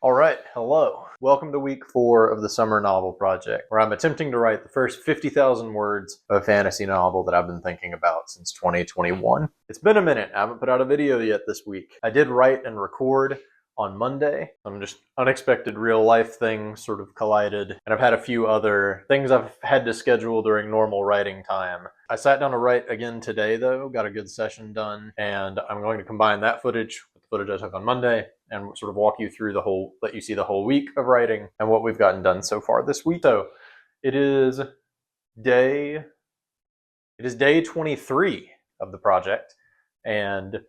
All right, hello. Welcome to week 4 of the summer novel project, where I'm attempting to write the first 50,000 words of a fantasy novel that I've been thinking about since 2021. It's been a minute. I haven't put out a video yet this week. I did write and record on Monday. Some just unexpected real life things sort of collided, and I've had a few other things I've had to schedule during normal writing time. I sat down to write again today, though, got a good session done, and I'm going to combine that footage with the footage I took on Monday and sort of walk you through let you see the whole week of writing and what we've gotten done so far this week. So it is day 23 of the project, and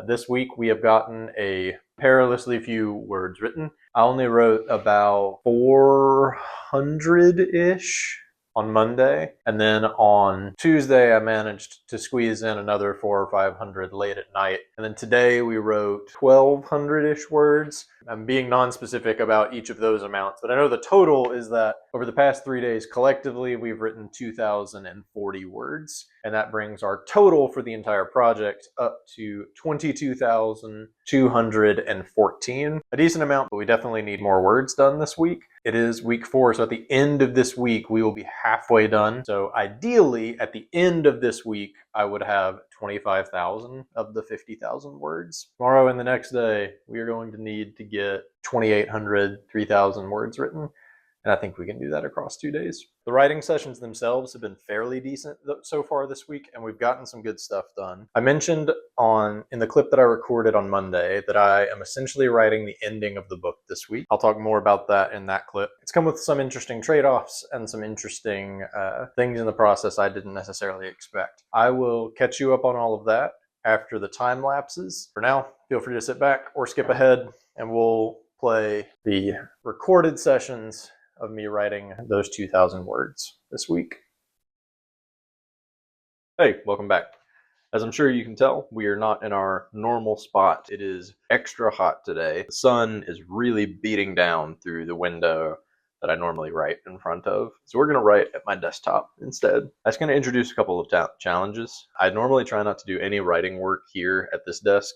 this week we have gotten a perilously few words written. I only wrote about 400-ish on Monday, and then on Tuesday I managed to squeeze in another 400 or 500 late at night, and then today we wrote 1,200-ish words. I'm being non-specific about each of those amounts, but I know the total is that over the past 3 days collectively we've written 2,040 words, and that brings our total for the entire project up to 22,214. A decent amount, but we definitely need more words done this week. It is week 4, so at the end of this week we will be halfway done. So ideally at the end of this week I would have 25,000 of the 50,000 words. Tomorrow and the next day we are going to need to get 2,800, 3,000 words written, and I think we can do that across 2 days. The writing sessions themselves have been fairly decent so far this week, and we've gotten some good stuff done. I mentioned in the clip that I recorded on Monday that I am essentially writing the ending of the book this week. I'll talk more about that in that clip. It's come with some interesting trade-offs and some interesting things in the process I didn't necessarily expect. I will catch you up on all of that after the time lapses. For now, feel free to sit back or skip ahead, and we'll play the recorded sessions of me writing those 2,000 words this week. Hey, welcome back. As I'm sure you can tell, we are not in our normal spot. It is extra hot today. The sun is really beating down through the window that I normally write in front of. So we're going to write at my desktop instead. I was going to introduce a couple of challenges. I normally try not to do any writing work here at this desk,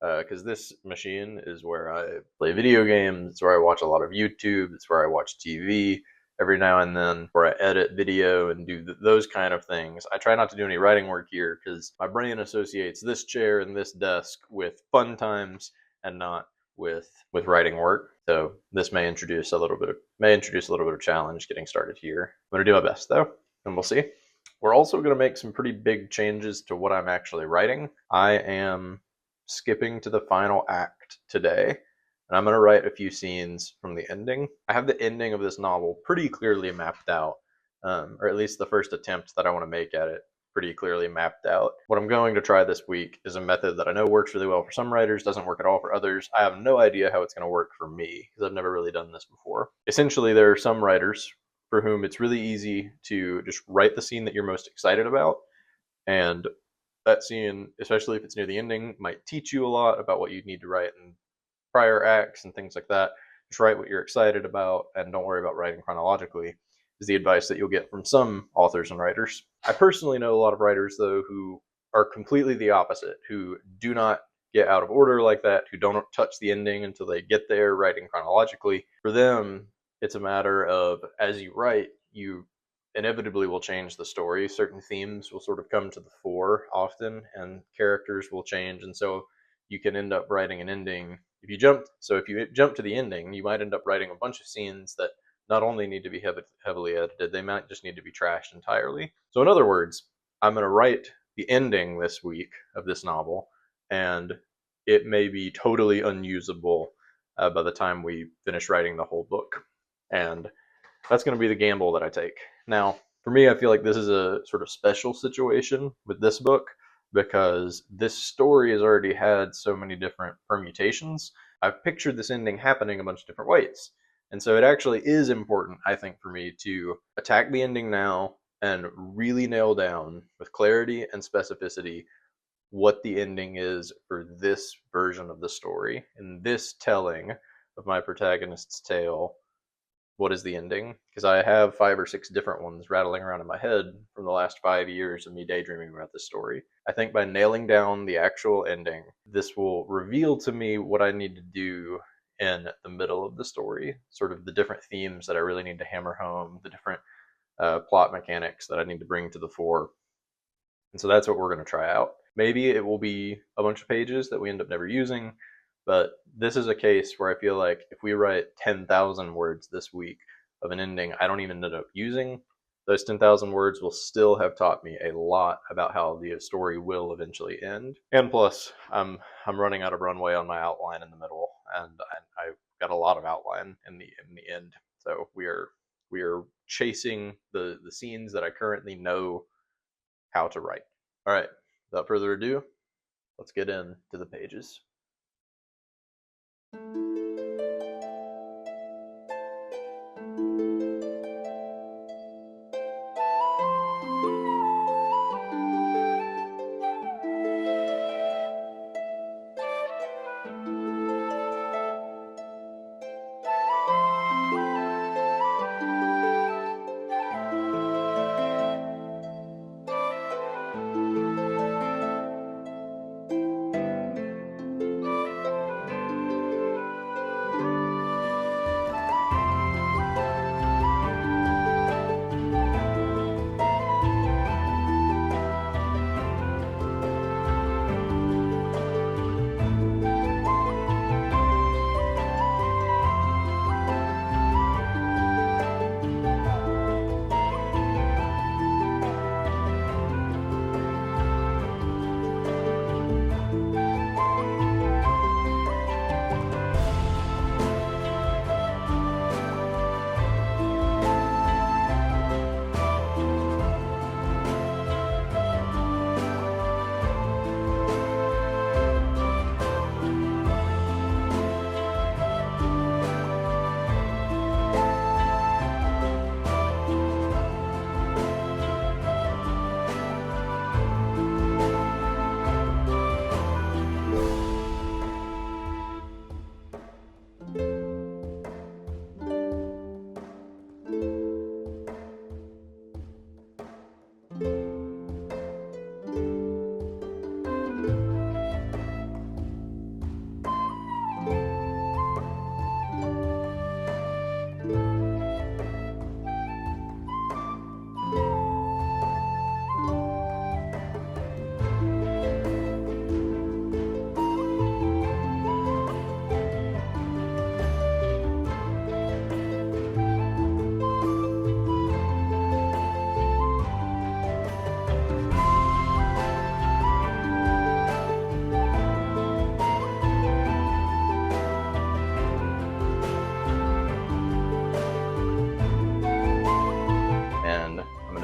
because this machine is where I play video games, it's where I watch a lot of YouTube, it's where I watch TV every now and then, where I edit video and do those kind of things. I try not to do any writing work here because my brain associates this chair and this desk with fun times and not with writing work. So this may introduce a little bit of challenge getting started here. I'm going to do my best though, and we'll see. We're also going to make some pretty big changes to what I'm actually writing. I am skipping to the final act today, and I'm going to write a few scenes from the ending. I have the ending of this novel pretty clearly mapped out, or at least the first attempt that I want to make at it pretty clearly mapped out. What I'm going to try this week is a method that I know works really well for some writers, doesn't work at all for others. I have no idea how it's going to work for me because I've never really done this before. Essentially, there are some writers for whom it's really easy to just write the scene that you're most excited about, and that scene, especially if it's near the ending, might teach you a lot about what you need to write in prior acts and things like that. Just write what you're excited about and don't worry about writing chronologically, is the advice that you'll get from some authors and writers. I personally know a lot of writers, though, who are completely the opposite, who do not get out of order like that, who don't touch the ending until they get there, writing chronologically. For them, it's a matter of, as you write, you inevitably will change the story. Certain themes will sort of come to the fore often, and characters will change, and so you can end up writing an ending. If you jump to the ending, you might end up writing a bunch of scenes that not only need to be heavily edited, they might just need to be trashed entirely. So in other words, I'm going to write the ending this week of this novel, and it may be totally unusable by the time we finish writing the whole book. And that's going to be the gamble that I take. Now, for me, I feel like this is a sort of special situation with this book because this story has already had so many different permutations. I've pictured this ending happening a bunch of different ways. And so it actually is important, I think, for me to attack the ending now and really nail down with clarity and specificity what the ending is for this version of the story. In this telling of my protagonist's tale, what is the ending? Because I have 5 or 6 different ones rattling around in my head from the last 5 years of me daydreaming about this story. I think by nailing down the actual ending, this will reveal to me what I need to do in the middle of the story, sort of the different themes that I really need to hammer home, the different plot mechanics that I need to bring to the fore. And so that's what we're going to try out. Maybe it will be a bunch of pages that we end up never using, but this is a case where I feel like if we write 10,000 words this week of an ending I don't even end up using, those 10,000 words will still have taught me a lot about how the story will eventually end. And plus, I'm running out of runway on my outline in the middle, and I've got a lot of outline in the end. So we are chasing the scenes that I currently know how to write. All right, without further ado, let's get into the pages.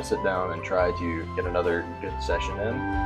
Sit down and try to get another good session in.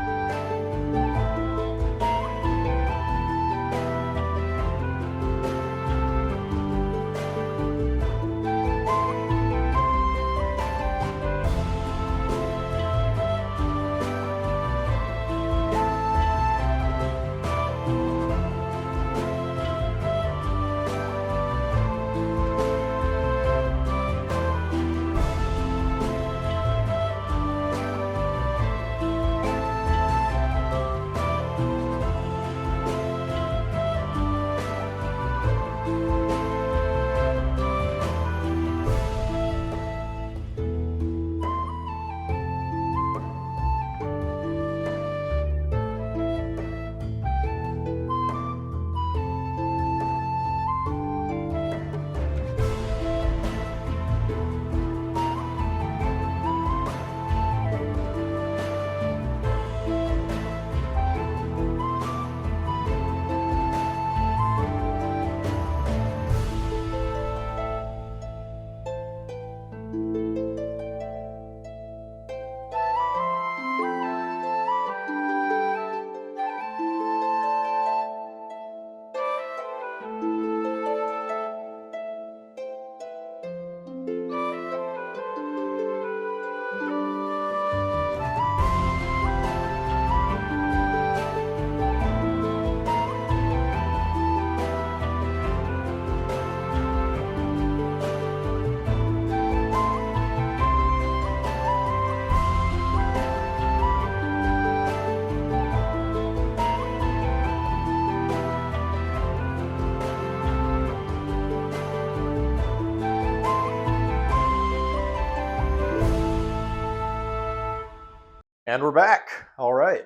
And we're back. All right.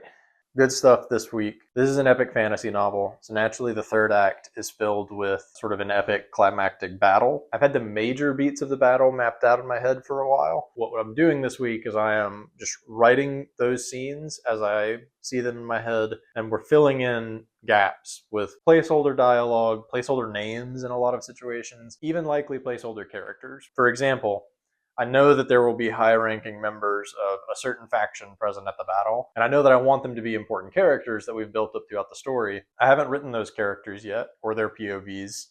Good stuff this week. This is an epic fantasy novel, so naturally the third act is filled with sort of an epic climactic battle. I've had the major beats of the battle mapped out in my head for a while. What I'm doing this week is I am just writing those scenes as I see them in my head, and we're filling in gaps with placeholder dialogue, placeholder names in a lot of situations, even likely placeholder characters. For example, I know that there will be high-ranking members of a certain faction present at the battle, and I know that I want them to be important characters that we've built up throughout the story. I haven't written those characters yet, or their POVs,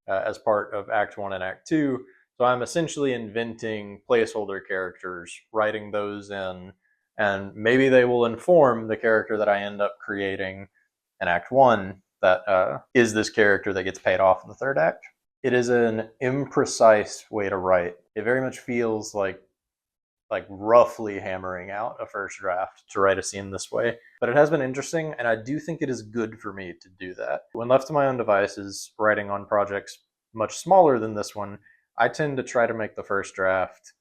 as part of Act 1 and Act 2, so I'm essentially inventing placeholder characters, writing those in, and maybe they will inform the character that I end up creating in Act 1 that is this character that gets paid off in the third act. It is an imprecise way to write. It very much feels like roughly hammering out a first draft to write a scene this way. But it has been interesting, and I do think it is good for me to do that. When left to my own devices, writing on projects much smaller than this one, I tend to try to make the first draft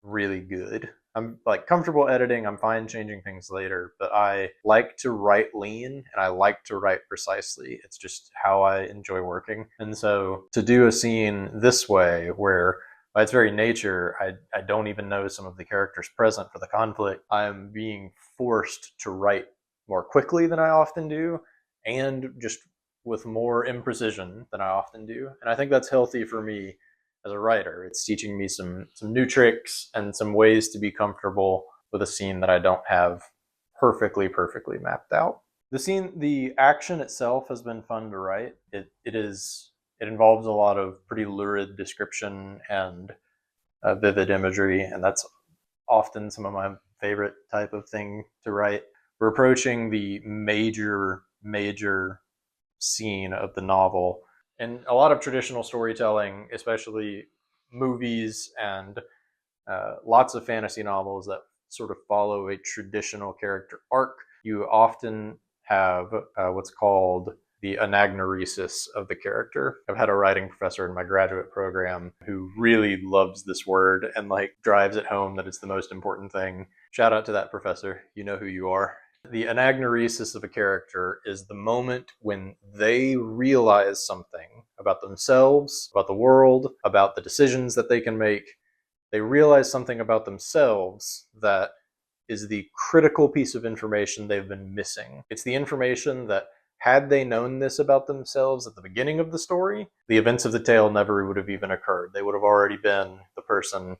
really good. I'm comfortable editing, I'm fine changing things later, but I like to write lean and I like to write precisely. It's just how I enjoy working. And so to do a scene this way, where by its very nature, I don't even know some of the characters present for the conflict, I'm being forced to write more quickly than I often do, and just with more imprecision than I often do. And I think that's healthy for me as a writer. It's teaching me some new tricks and some ways to be comfortable with a scene that I don't have perfectly mapped out. The action itself has been fun to write. It involves a lot of pretty lurid description and vivid imagery, and that's often some of my favorite type of thing to write. We're approaching the major scene of the novel. And a lot of traditional storytelling, especially movies and lots of fantasy novels that sort of follow a traditional character arc, you often have what's called the anagnorisis of the character. I've had a writing professor in my graduate program who really loves this word and drives it home that it's the most important thing. Shout out to that professor. You know who you are. The anagnorisis of a character is the moment when they realize something about themselves, about the world, about the decisions that they can make. They realize something about themselves that is the critical piece of information they've been missing. It's the information that, had they known this about themselves at the beginning of the story, the events of the tale never would have even occurred. They would have already been the person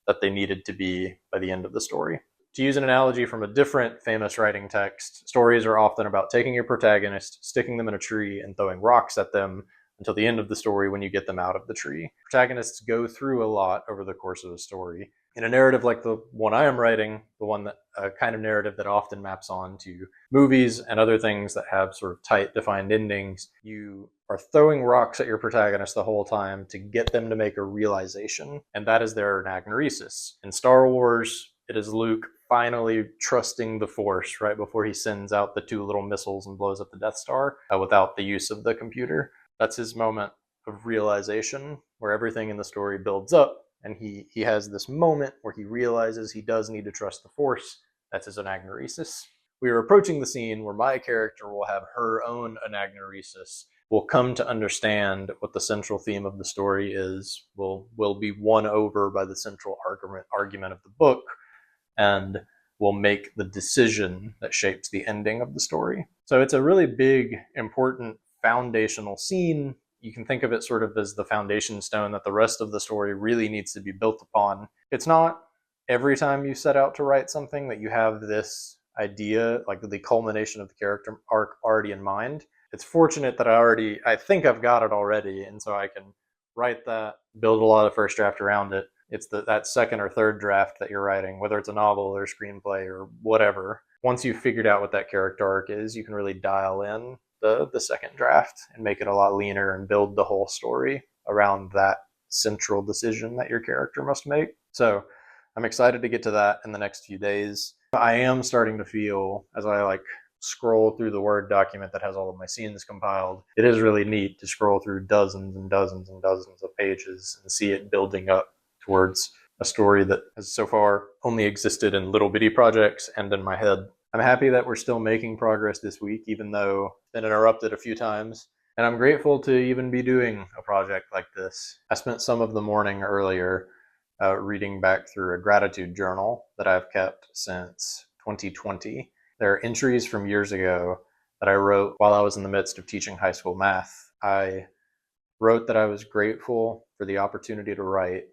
that they needed to be by the end of the story. To use an analogy from a different famous writing text, stories are often about taking your protagonist, sticking them in a tree, and throwing rocks at them until the end of the story when you get them out of the tree. Protagonists go through a lot over the course of a story. In a narrative like the one I am writing, the one that kind of narrative that often maps on to movies and other things that have sort of tight, defined endings, you are throwing rocks at your protagonist the whole time to get them to make a realization, and that is their anagnorisis. In Star Wars, it is Luke finally trusting the Force right before he sends out the 2 little missiles and blows up the Death Star without the use of the computer. That's his moment of realization, where everything in the story builds up, and he has this moment where he realizes he does need to trust the Force. That's his anagnorisis. We are approaching the scene where my character will have her own anagnorisis, will come to understand what the central theme of the story is, will be won over by the central argument of the book, and will make the decision that shapes the ending of the story. So it's a really big, important, foundational scene. You can think of it sort of as the foundation stone that the rest of the story really needs to be built upon. It's not every time you set out to write something that you have this idea, like the culmination of the character arc already in mind. It's fortunate that I think I've got it already, and so I can write that, build a lot of first draft around it. It's that second or third draft that you're writing, whether it's a novel or a screenplay or whatever. Once you've figured out what that character arc is, you can really dial in the second draft and make it a lot leaner and build the whole story around that central decision that your character must make. So I'm excited to get to that in the next few days. I am starting to feel, as I scroll through the Word document that has all of my scenes compiled, it is really neat to scroll through dozens and dozens and dozens of pages and see it building up towards a story that has so far only existed in little bitty projects and in my head. I'm happy that we're still making progress this week, even though it's been interrupted a few times. And I'm grateful to even be doing a project like this. I spent some of the morning earlier reading back through a gratitude journal that I've kept since 2020. There are entries from years ago that I wrote while I was in the midst of teaching high school math. I wrote that I was grateful for the opportunity to write,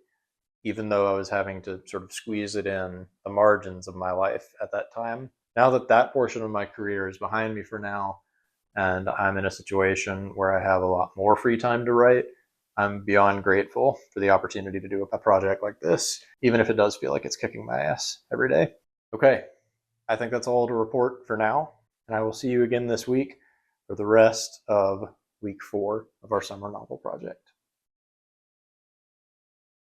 even though I was having to sort of squeeze it in the margins of my life at that time. Now that that portion of my career is behind me for now, and I'm in a situation where I have a lot more free time to write, I'm beyond grateful for the opportunity to do a project like this, even if it does feel like it's kicking my ass every day. Okay, I think that's all to report for now, and I will see you again this week for the rest of week 4 of our summer novel project.